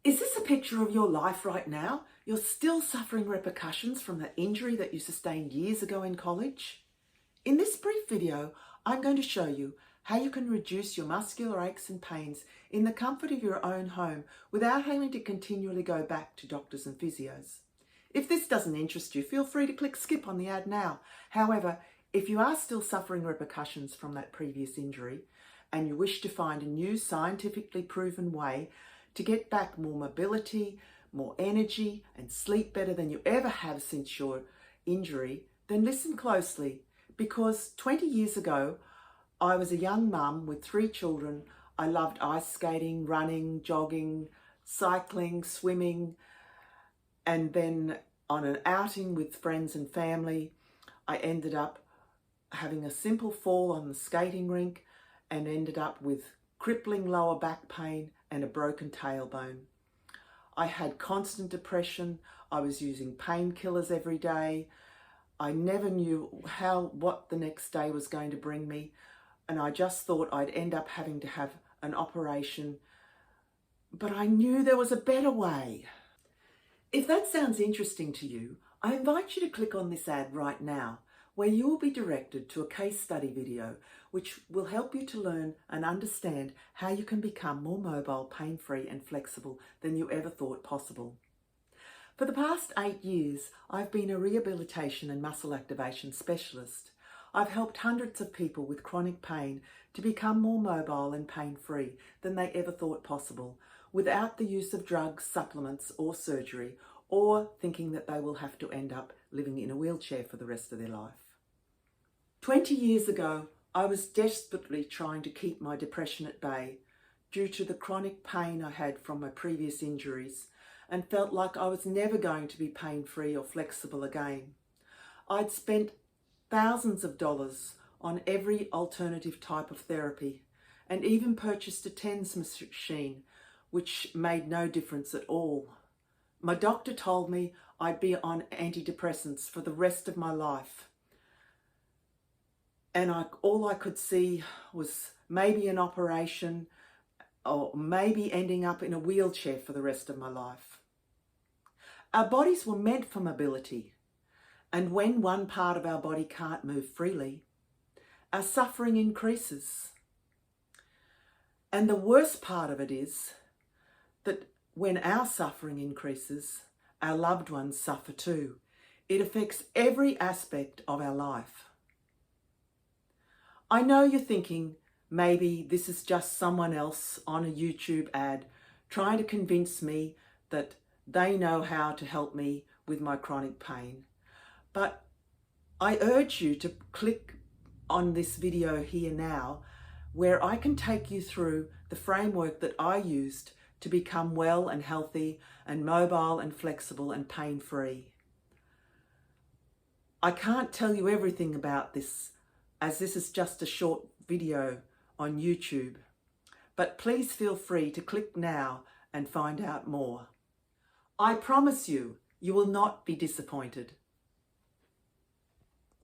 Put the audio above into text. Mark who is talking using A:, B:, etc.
A: Is this a picture of your life right now? You're still suffering repercussions from the injury that you sustained years ago in college? In this brief video, I'm going to show you how you can reduce your muscular aches and pains in the comfort of your own home without having to continually go back to doctors and physios. If this doesn't interest you, feel free to click skip on the ad now. However, if you are still suffering repercussions from that previous injury and you wish to find a new scientifically proven way to get back more mobility, more energy, and sleep better than you ever have since your injury, then listen closely, because 20 years ago, I was a young mum with 3 children. I loved ice skating, running, jogging, cycling, swimming, and then on an outing with friends and family, I ended up having a simple fall on the skating rink and ended up with crippling lower back pain and a broken tailbone. I had constant depression. I was using painkillers every day. I never knew what the next day was going to bring me, and I just thought I'd end up having to have an operation, but I knew there was a better way. If that sounds interesting to you, I invite you to click on this ad right now, where you will be directed to a case study video which will help you to learn and understand how you can become more mobile, pain-free and flexible than you ever thought possible. For the past 8 years, I've been a rehabilitation and muscle activation specialist. I've helped hundreds of people with chronic pain to become more mobile and pain-free than they ever thought possible, without the use of drugs, supplements or surgery, or thinking that they will have to end up living in a wheelchair for the rest of their life. 20 years ago, I was desperately trying to keep my depression at bay due to the chronic pain I had from my previous injuries, and felt like I was never going to be pain-free or flexible again. I'd spent thousands of dollars on every alternative type of therapy and even purchased a TENS machine, which made no difference at all. My doctor told me I'd be on antidepressants for the rest of my life. And all I could see was maybe an operation or maybe ending up in a wheelchair for the rest of my life. Our bodies were meant for mobility, and when one part of our body can't move freely, our suffering increases. And the worst part of it is that when our suffering increases, our loved ones suffer too. It affects every aspect of our life. I know you're thinking, maybe this is just someone else on a YouTube ad trying to convince me that they know how to help me with my chronic pain. But I urge you to click on this video here now, where I can take you through the framework that I used to become well and healthy and mobile and flexible and pain-free. I can't tell you everything about this, as this is just a short video on YouTube, but please feel free to click now and find out more. I promise you, you will not be disappointed.